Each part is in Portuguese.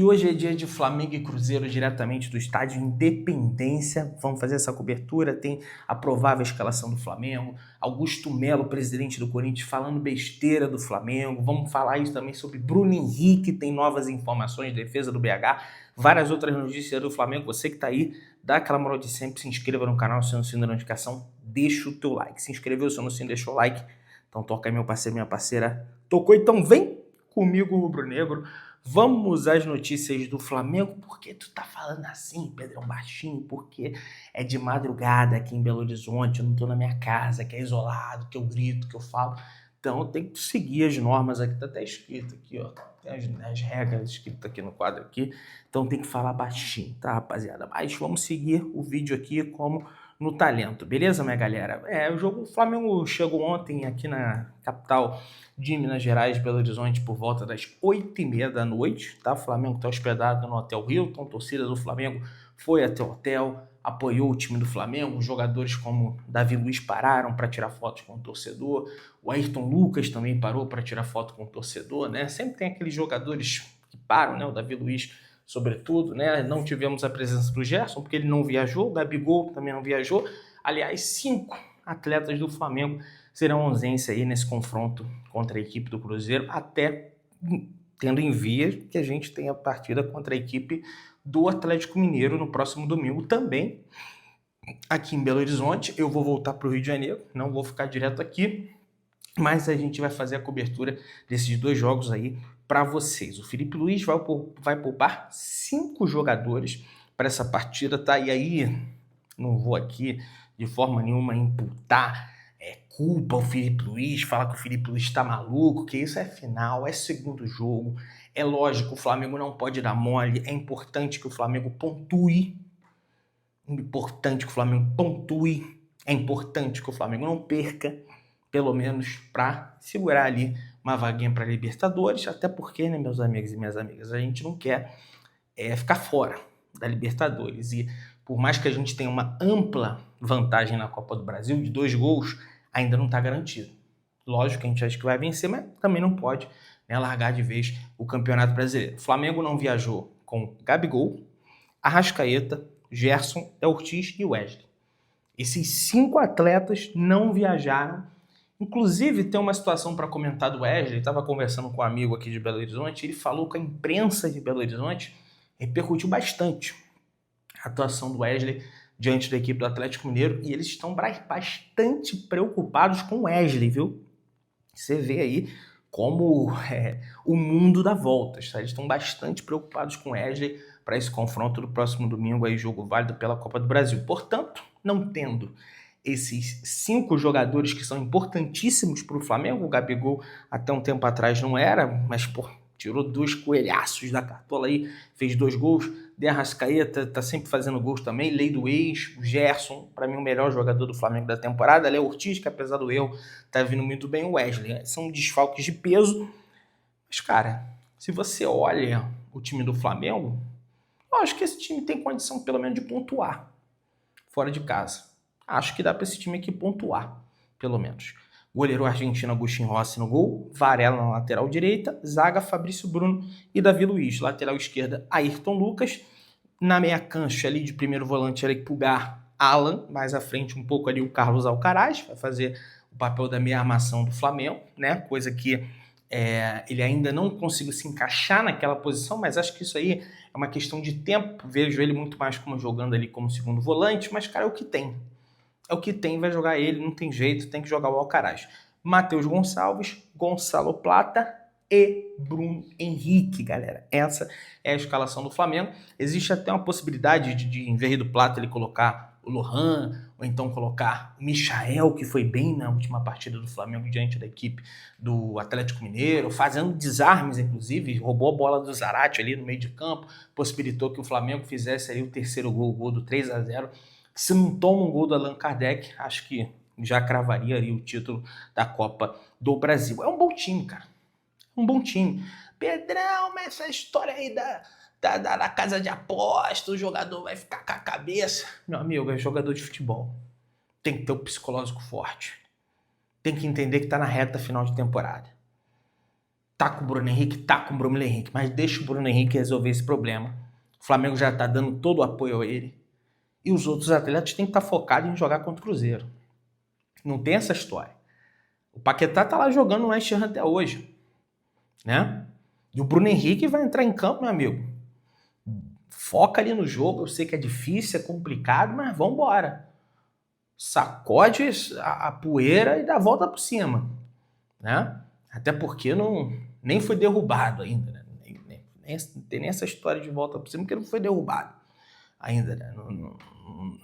E hoje é dia de Flamengo e Cruzeiro diretamente do estádio Independência. Vamos fazer essa cobertura, tem a provável escalação do Flamengo, Augusto Melo, presidente do Corinthians, falando besteira do Flamengo. Vamos falar isso também sobre Bruno Henrique, tem novas informações de defesa do BH, várias outras notícias do Flamengo. Você que tá aí, dá aquela moral de sempre, se inscreva no canal, se não sininho da notificação, deixa o teu like. Se inscreveu, se não deixou o like, então toca aí meu parceiro, minha parceira. Tocou, então vem comigo, rubro-negro. Vamos às notícias do Flamengo. Por que tu tá falando assim, Pedrão Baixinho? Porque é de madrugada aqui em Belo Horizonte, eu não tô na minha casa, que é isolado, que eu grito, que eu falo. Então tem que seguir as normas aqui, tá até escrito aqui, ó. Tem as regras escritas aqui no quadro aqui. Então tem que falar baixinho, tá, rapaziada? Mas vamos seguir o vídeo aqui como no talento, beleza, minha galera? O Flamengo chegou ontem aqui na capital de Minas Gerais, Belo Horizonte, por volta das 8h30 da noite, tá? O Flamengo está hospedado no Hotel Hilton, a torcida do Flamengo foi até o hotel, apoiou o time do Flamengo, jogadores como Davi Luiz pararam para tirar fotos com o torcedor, o Ayrton Lucas também parou para tirar foto com o torcedor, né? Sempre tem aqueles jogadores que param, né? O Davi Luiz, sobretudo, né? Não tivemos a presença do Gerson, porque ele não viajou, o Gabigol também não viajou. Aliás, 5 atletas do Flamengo serão ausência aí nesse confronto contra a equipe do Cruzeiro, até tendo em via que a gente tenha a partida contra a equipe do Atlético Mineiro no próximo domingo também, aqui em Belo Horizonte. Eu vou voltar para o Rio de Janeiro, não vou ficar direto aqui, mas a gente vai fazer a cobertura desses 2 jogos aí para vocês. O Felipe Luiz vai poupar 5 jogadores para essa partida, tá? E aí, não vou aqui de forma nenhuma imputar culpa ao Felipe Luiz, falar que o Felipe Luiz está maluco, que isso é final, é segundo jogo. É lógico, o Flamengo não pode dar mole, é importante que o Flamengo pontue. É importante que o Flamengo não perca, pelo menos para segurar ali uma vaguinha para Libertadores, até porque, né, meus amigos e minhas amigas, a gente não quer ficar fora da Libertadores. E por mais que a gente tenha uma ampla vantagem na Copa do Brasil, de 2 gols, ainda não está garantido. Lógico que a gente acha que vai vencer, mas também não pode, né, largar de vez o Campeonato Brasileiro. O Flamengo não viajou com Gabigol, Arrascaeta, Gerson, Ortiz e Wesley. Esses 5 atletas não viajaram. Inclusive, tem uma situação para comentar do Wesley. Estava conversando com um amigo aqui de Belo Horizonte, ele falou que a imprensa de Belo Horizonte repercutiu bastante a atuação do Wesley diante da equipe do Atlético Mineiro, e eles estão bastante preocupados com o Wesley, viu? Você vê aí como o mundo dá voltas, tá? Eles estão bastante preocupados com o Wesley para esse confronto do próximo domingo, aí, jogo válido pela Copa do Brasil. Portanto, não tendo esses 5 jogadores que são importantíssimos para o Flamengo, o Gabigol até um tempo atrás não era, mas tirou 2 coelhaços da cartola aí, fez 2 gols. De Arrascaeta tá sempre fazendo gols também, lei do ex. O Gerson, para mim o melhor jogador do Flamengo da temporada. Léo Ortiz, que apesar do erro, tá vindo muito bem. O Wesley, são desfalques de peso. Mas, cara, se você olha o time do Flamengo, eu acho que esse time tem condição pelo menos de pontuar fora de casa. Acho que dá para esse time aqui pontuar, pelo menos. Goleiro argentino Agustín Rossi no gol, Varela na lateral direita, zaga Fabrício Bruno e Davi Luiz. Lateral esquerda, Ayrton Lucas. Na meia cancha ali de primeiro volante, Eric Pulgar, Alan. Mais à frente um pouco ali o Carlos Alcaraz, vai fazer o papel da meia armação do Flamengo, né? Coisa que ele ainda não conseguiu se encaixar naquela posição, mas acho que isso aí é uma questão de tempo. Vejo ele muito mais como jogando ali como segundo volante, mas, cara, é o que tem. É o que tem, vai jogar ele, não tem jeito, tem que jogar o Alcaraz. Matheus Gonçalves, Gonçalo Plata e Bruno Henrique, galera. Essa é a escalação do Flamengo. Existe até uma possibilidade de em vez do Plata, ele colocar o Lohan, ou então colocar o Michael, que foi bem na última partida do Flamengo diante da equipe do Atlético Mineiro, fazendo desarmes, inclusive, roubou a bola do Zarate ali no meio de campo, possibilitou que o Flamengo fizesse ali o terceiro gol, o gol do 3-0. Se não toma um gol do Allan Kardec, acho que já cravaria ali o título da Copa do Brasil. É um bom time, cara. Um bom time. Pedrão, mas essa história aí da casa de aposta, o jogador vai ficar com a cabeça. Meu amigo, é jogador de futebol. Tem que ter o psicológico forte. Tem que entender que tá na reta final de temporada. tá com o Bruno Henrique, tá com o Bruno Henrique, mas deixa o Bruno Henrique resolver esse problema. O Flamengo já tá dando todo o apoio a ele. E os outros atletas têm que estar focados em jogar contra o Cruzeiro. Não tem essa história. O Paquetá tá lá jogando no West Ham até hoje, né? E o Bruno Henrique vai entrar em campo, meu amigo. Foca ali no jogo. Eu sei que é difícil, é complicado, mas vambora. Sacode a poeira e dá a volta por cima, né? Até porque nem foi derrubado ainda, né? Não tem nem essa história de volta por cima, porque não foi derrubado ainda, né?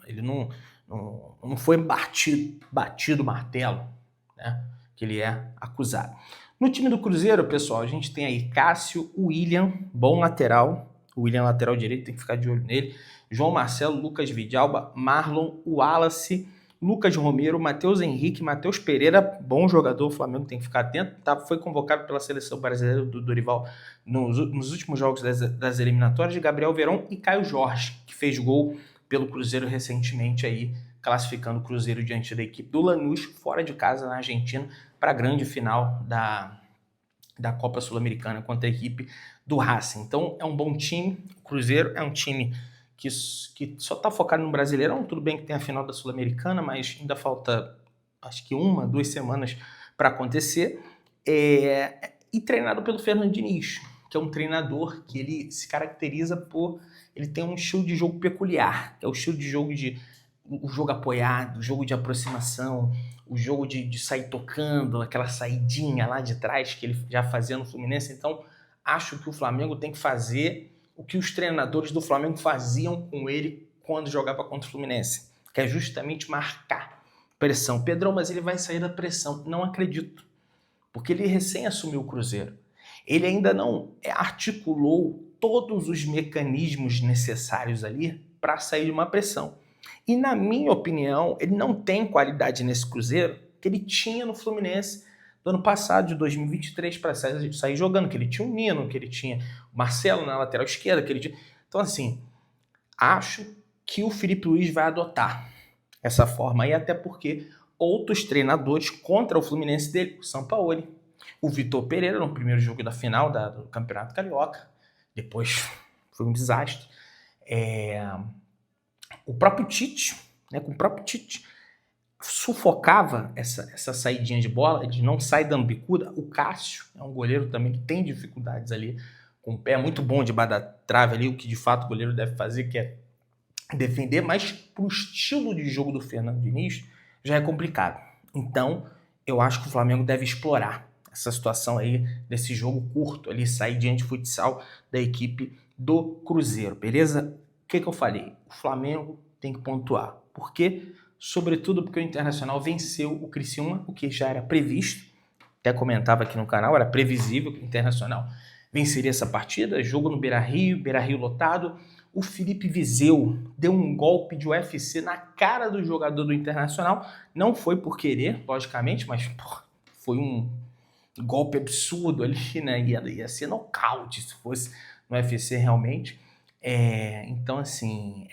Ele não foi batido o martelo, né? Que ele é acusado. No time do Cruzeiro, pessoal, a gente tem aí Cássio, William, bom lateral. O William lateral direito, tem que ficar de olho nele. João Marcelo, Lucas Vidalba, Marlon, Wallace, Lucas Romero, Matheus Henrique, Matheus Pereira, bom jogador, o Flamengo tem que ficar atento, tá? Foi convocado pela seleção brasileira do Dorival nos últimos jogos das eliminatórias, de Gabriel Veron e Caio Jorge, que fez gol pelo Cruzeiro recentemente aí, classificando o Cruzeiro diante da equipe do Lanús, fora de casa na Argentina, para a grande final da Copa Sul-Americana contra a equipe do Racing. Então é um bom time, o Cruzeiro é um time que só está focado no Brasileirão. Tudo bem que tem a final da Sul-Americana, mas ainda falta acho que 1-2 semanas para acontecer. E treinado pelo Fernando Diniz, que é um treinador que ele se caracteriza por... Ele tem um estilo de jogo peculiar, que é o estilo de jogo o jogo apoiado, o jogo de aproximação, o jogo de sair tocando, aquela saidinha lá de trás que ele já fazia no Fluminense. Então, acho que o Flamengo tem que fazer o que os treinadores do Flamengo faziam com ele quando jogava contra o Fluminense, que é justamente marcar pressão. Pedrão, mas ele vai sair da pressão. Não acredito, porque ele recém assumiu o Cruzeiro. Ele ainda não articulou todos os mecanismos necessários ali para sair de uma pressão. E, na minha opinião, ele não tem qualidade nesse Cruzeiro que ele tinha no Fluminense do ano passado, de 2023, para sair jogando, que ele tinha o Nino, que ele tinha o Marcelo na lateral esquerda, que ele tinha... Então, assim, acho que o Felipe Luiz vai adotar essa forma aí, até porque outros treinadores contra o Fluminense dele, o Sampaoli, o Vitor Pereira, no primeiro jogo da final do Campeonato Carioca, depois foi um desastre. O próprio Tite, né, com o próprio Tite, sufocava essa saidinha de bola, ele não sai dando bicuda. O Cássio é um goleiro também que tem dificuldades ali, com o pé muito bom debaixo da trave ali, o que de fato o goleiro deve fazer, que é defender, mas pro estilo de jogo do Fernando Diniz já é complicado. Então, eu acho que o Flamengo deve explorar essa situação aí, desse jogo curto ali, sair diante de futsal da equipe do Cruzeiro, beleza? O que eu falei? O Flamengo tem que pontuar. Por quê? Sobretudo porque o Internacional venceu o Criciúma, o que já era previsto. Até comentava aqui no canal, era previsível que o Internacional venceria essa partida. Jogo no Beira-Rio lotado. O Felipe Viseu deu um golpe de UFC na cara do jogador do Internacional. Não foi por querer, logicamente, mas foi um golpe absurdo ali, né? Ia ser nocaute se fosse no UFC realmente. Então, assim,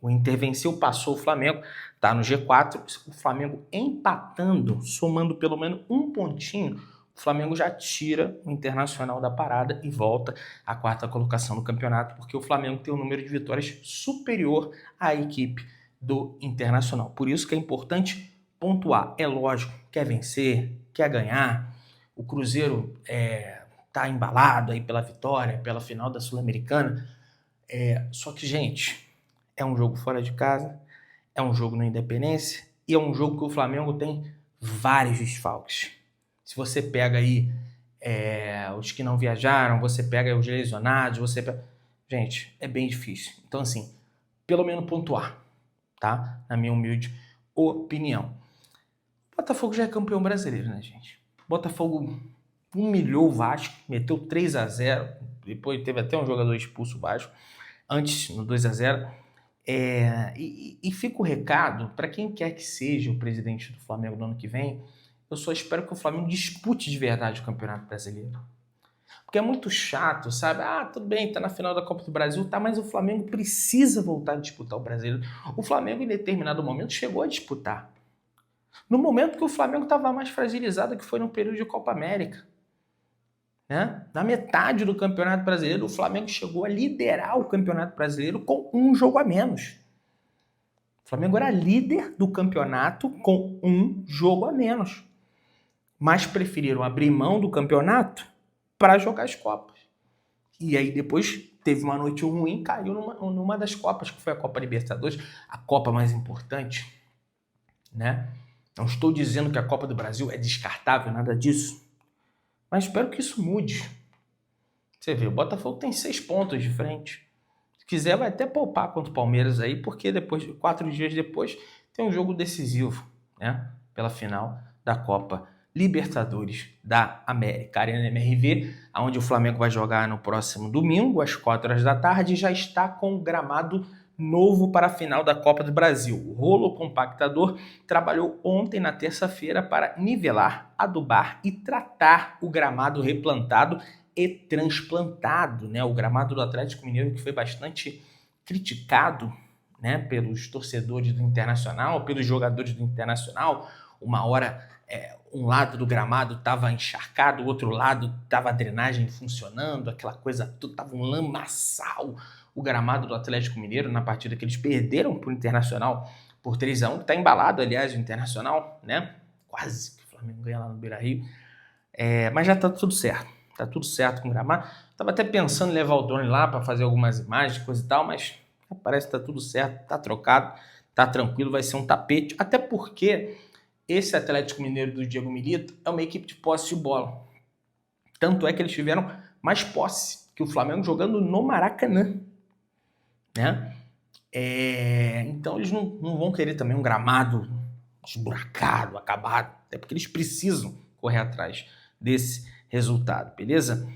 o Inter venceu, passou o Flamengo, tá no G4, o Flamengo empatando, somando pelo menos um pontinho, o Flamengo já tira o Internacional da parada e volta à quarta colocação no campeonato, porque o Flamengo tem um número de vitórias superior à equipe do Internacional. Por isso que é importante pontuar. É lógico, quer vencer, quer ganhar, o Cruzeiro tá embalado aí pela vitória, pela final da Sul-Americana, só que, gente, é um jogo fora de casa, é um jogo na Independência e é um jogo que o Flamengo tem vários desfalques. Se você pega aí os que não viajaram, você pega os lesionados, gente, é bem difícil. Então, assim, pelo menos pontuar, tá? Na minha humilde opinião. O Botafogo já é campeão brasileiro, né, gente? Botafogo humilhou o Vasco, meteu 3-0, depois teve até um jogador expulso, o Vasco, antes, no 2-0. E fica o recado para quem quer que seja o presidente do Flamengo no ano que vem. Eu só espero que o Flamengo dispute de verdade o Campeonato Brasileiro. Porque é muito chato, sabe? Tudo bem, tá na final da Copa do Brasil, tá, mas o Flamengo precisa voltar a disputar o Brasileiro. O Flamengo, em determinado momento, chegou a disputar. No momento que o Flamengo estava mais fragilizado, que foi no período de Copa América. né? Na metade do Campeonato Brasileiro, o Flamengo chegou a liderar o Campeonato Brasileiro com um jogo a menos. O Flamengo era líder do campeonato com um jogo a menos. Mas preferiram abrir mão do campeonato para jogar as Copas. E aí depois teve uma noite ruim, caiu numa das Copas, que foi a Copa Libertadores, a Copa mais importante, né? Não estou dizendo que a Copa do Brasil é descartável, nada disso. Mas espero que isso mude. Você vê, o Botafogo tem 6 pontos de frente. Se quiser, vai até poupar contra o Palmeiras aí, porque 4 dias depois tem um jogo decisivo, né? Pela final da Copa Libertadores da América. A Arena MRV, onde o Flamengo vai jogar no próximo domingo, às 4 horas da tarde, já está com gramado novo para a final da Copa do Brasil. O rolo compactador trabalhou ontem, na terça-feira, para nivelar, adubar e tratar o gramado replantado e transplantado, né? O gramado do Atlético Mineiro, que foi bastante criticado, né, pelos torcedores do Internacional, pelos jogadores do Internacional. Uma hora um lado do gramado estava encharcado, o outro lado estava a drenagem funcionando, aquela coisa tudo, estava um lamaçal o gramado do Atlético Mineiro na partida que eles perderam para o Internacional por 3-1, que está embalado, aliás, o Internacional, né? Quase que o Flamengo ganha lá no Beira-Rio. Mas já está tudo certo. Tá tudo certo com o gramado. Tava até pensando em levar o drone lá para fazer algumas imagens, coisa e tal, mas parece que tá tudo certo, tá trocado, tá tranquilo, vai ser um tapete. Até porque esse Atlético Mineiro do Diego Milito é uma equipe de posse de bola. Tanto é que eles tiveram mais posse que o Flamengo jogando no Maracanã, né? Então eles não vão querer também um gramado esburacado, acabado, até porque eles precisam correr atrás desse resultado, beleza?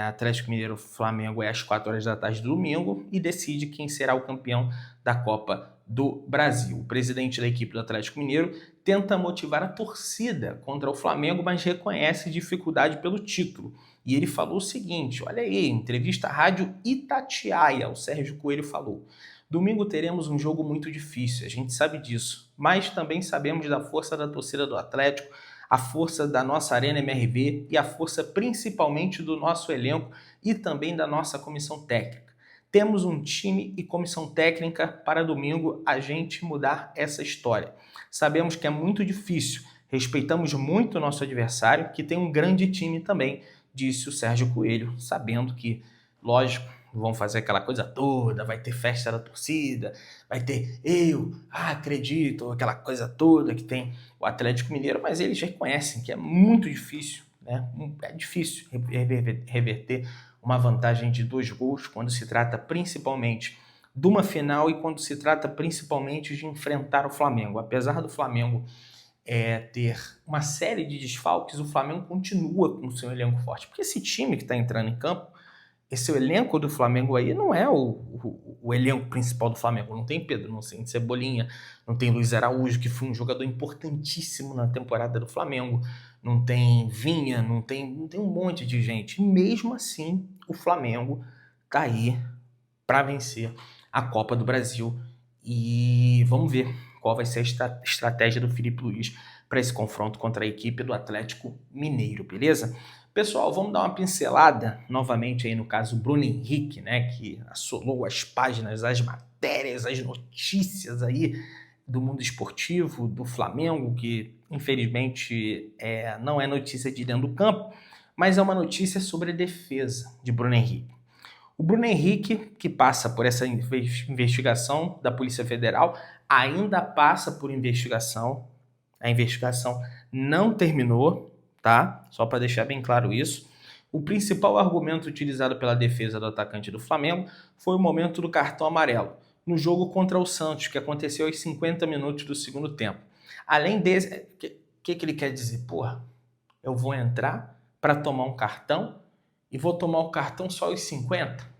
Atlético Mineiro Flamengo é às 4 horas da tarde do domingo e decide quem será o campeão da Copa do Brasil. O presidente da equipe do Atlético Mineiro tenta motivar a torcida contra o Flamengo, mas reconhece dificuldade pelo título. E ele falou o seguinte, olha aí, entrevista à rádio Itatiaia, o Sérgio Coelho falou: domingo teremos um jogo muito difícil, a gente sabe disso, mas também sabemos da força da torcida do Atlético, a força da nossa Arena MRV e a força principalmente do nosso elenco e também da nossa comissão técnica. Temos um time e comissão técnica para domingo a gente mudar essa história. Sabemos que é muito difícil, respeitamos muito o nosso adversário, que tem um grande time também, disse o Sérgio Coelho, sabendo que, lógico, vão fazer aquela coisa toda, vai ter festa da torcida, vai ter acredito, aquela coisa toda que tem o Atlético Mineiro, mas eles reconhecem que é muito difícil, né? É difícil reverter uma vantagem de 2 gols quando se trata principalmente de uma final e quando se trata principalmente de enfrentar o Flamengo. Apesar do Flamengo ter uma série de desfalques, o Flamengo continua com o seu elenco forte, porque esse time que está entrando em campo, esse elenco do Flamengo aí não é o elenco principal do Flamengo. Não tem Pedro, não tem Cebolinha, não tem Luiz Araújo, que foi um jogador importantíssimo na temporada do Flamengo, não tem Vinha, não tem um monte de gente. E mesmo assim, o Flamengo tá aí para vencer a Copa do Brasil. E vamos ver qual vai ser a estratégia do Filipe Luís para esse confronto contra a equipe do Atlético Mineiro, beleza? Pessoal, vamos dar uma pincelada novamente aí no caso Bruno Henrique, né, que assolou as páginas, as matérias, as notícias aí do mundo esportivo, do Flamengo, que infelizmente não é notícia de dentro do campo, mas é uma notícia sobre a defesa de Bruno Henrique. O Bruno Henrique, que passa por essa investigação da Polícia Federal, ainda passa por investigação. A investigação não terminou, tá? Só para deixar bem claro isso. O principal argumento utilizado pela defesa do atacante do Flamengo foi o momento do cartão amarelo, no jogo contra o Santos, que aconteceu aos 50 minutos do segundo tempo. Além desse, o que ele quer dizer? Porra, eu vou entrar para tomar um cartão e vou tomar o cartão só aos 50?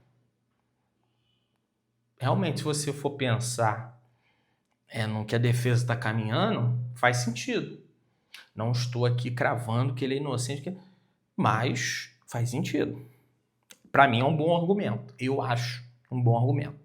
Realmente, se você for pensar no que a defesa está caminhando, faz sentido. Não estou aqui cravando que ele é inocente, mas faz sentido. Para mim é um bom argumento. Eu acho um bom argumento.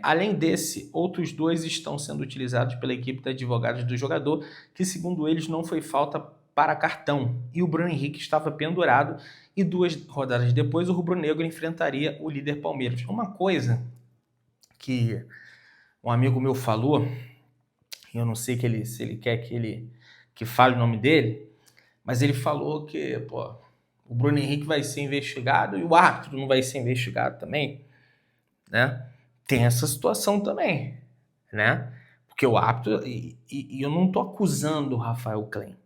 Além desse, outros 2 estão sendo utilizados pela equipe de advogados do jogador, que segundo eles não foi falta para cartão e o Bruno Henrique estava pendurado e 2 rodadas depois o rubro-negro enfrentaria o líder Palmeiras. Uma coisa que um amigo meu falou, eu não sei se ele quer que fale o nome dele, mas ele falou que o Bruno Henrique vai ser investigado e o árbitro não vai ser investigado também, né? Tem essa situação também, né? Porque o árbitro, e eu não estou acusando o Rafael Klein,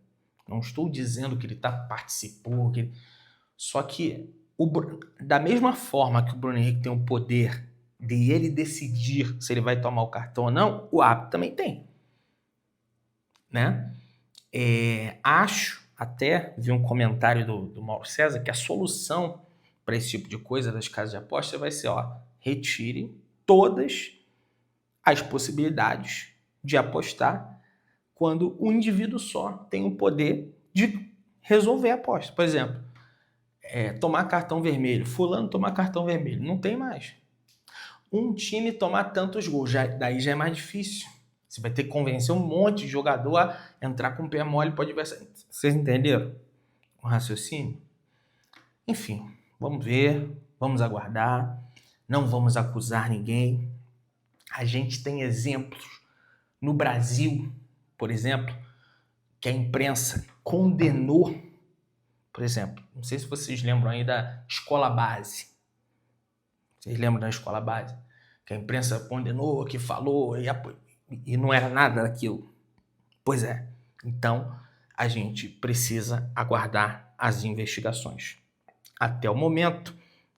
não estou dizendo que ele participou, só que da mesma forma que o Bruno Henrique tem o poder de ele decidir se ele vai tomar o cartão ou não, o árbitro também tem, né? Acho, até vi um comentário do Mauro César, que a solução para esse tipo de coisa das casas de aposta vai ser, retire todas as possibilidades de apostar quando o indivíduo só tem o poder de resolver a aposta. Por exemplo, tomar cartão vermelho. Fulano tomar cartão vermelho. Não tem mais. Um time tomar tantos gols. Daí já é mais difícil. Você vai ter que convencer um monte de jogador a entrar com o pé mole para o adversário. Vocês entenderam o raciocínio? Enfim, vamos ver. Vamos aguardar. Não vamos acusar ninguém. A gente tem exemplos no Brasil, por exemplo, que a imprensa condenou. Por exemplo, não sei se vocês lembram aí da escola base. Vocês lembram da escola base? Que a imprensa condenou, que falou e não era nada daquilo. Pois é. Então, a gente precisa aguardar as investigações. Até o momento,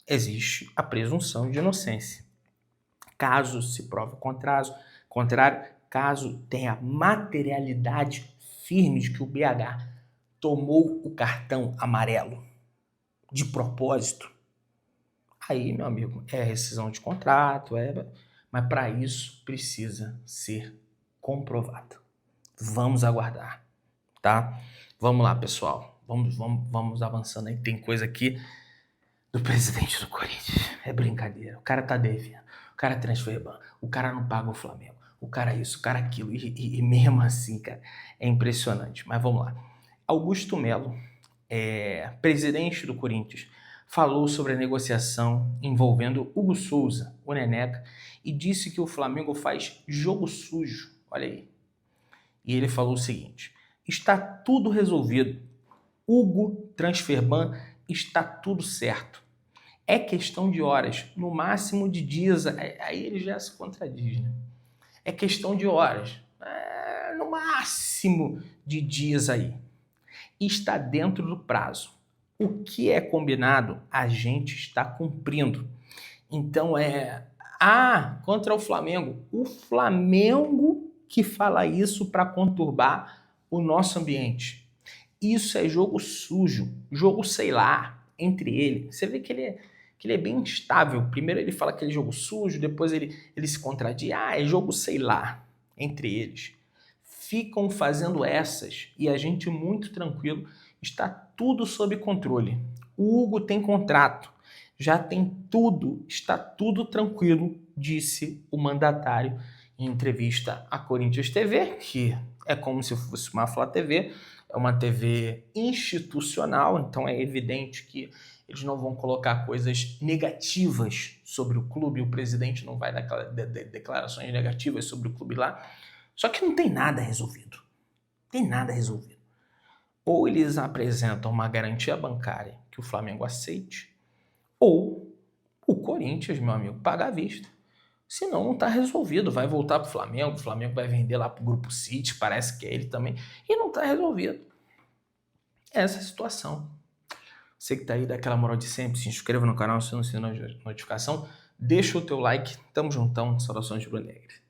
existe a presunção de inocência. Caso se prove o contrário, caso tenha materialidade firme de que o BH tomou o cartão amarelo de propósito, aí, meu amigo, é rescisão de contrato, mas para isso precisa ser comprovado. Vamos aguardar, tá? Vamos lá, pessoal. Vamos avançando aí. Tem coisa aqui do presidente do Corinthians. É brincadeira. O cara tá devendo. O cara transfere banco. O cara não paga o Flamengo. O cara isso, o cara aquilo. E mesmo assim, cara, é impressionante. Mas vamos lá. Augusto Melo, presidente do Corinthians, falou sobre a negociação envolvendo Hugo Souza, o Neneca, e disse que o Flamengo faz jogo sujo. Olha aí. E ele falou o seguinte: está tudo resolvido. Hugo, Transferban, está tudo certo. É questão de horas, no máximo de dias. Aí ele já se contradiz, né? É questão de horas, no máximo de dias aí. Está dentro do prazo. O que é combinado, a gente está cumprindo. Então contra o Flamengo. O Flamengo que fala isso para conturbar o nosso ambiente. Isso é jogo sujo, jogo sei lá, entre ele. Você vê que ele é bem instável. Primeiro ele fala que é jogo sujo, depois ele se contradiz. É jogo sei lá, entre eles. Ficam fazendo essas e a gente muito tranquilo, está tudo sob controle. O Hugo tem contrato, já tem tudo, está tudo tranquilo, disse o mandatário em entrevista à Corinthians TV, que é como se fosse uma Flá TV, é uma TV institucional, então é evidente que eles não vão colocar coisas negativas sobre o clube, o presidente não vai dar declarações negativas sobre o clube lá. Só que não tem nada resolvido. Tem nada resolvido. Ou eles apresentam uma garantia bancária que o Flamengo aceite, ou o Corinthians, meu amigo, paga à vista. Senão não está resolvido. Vai voltar para o Flamengo vai vender lá para o Grupo City, parece que é ele também, e não está resolvido. Essa é a situação. Você que está aí, dá aquela moral de sempre, se inscreva no canal, se não se notificação, deixa o teu like, tamo juntão, saudações rubro-negras.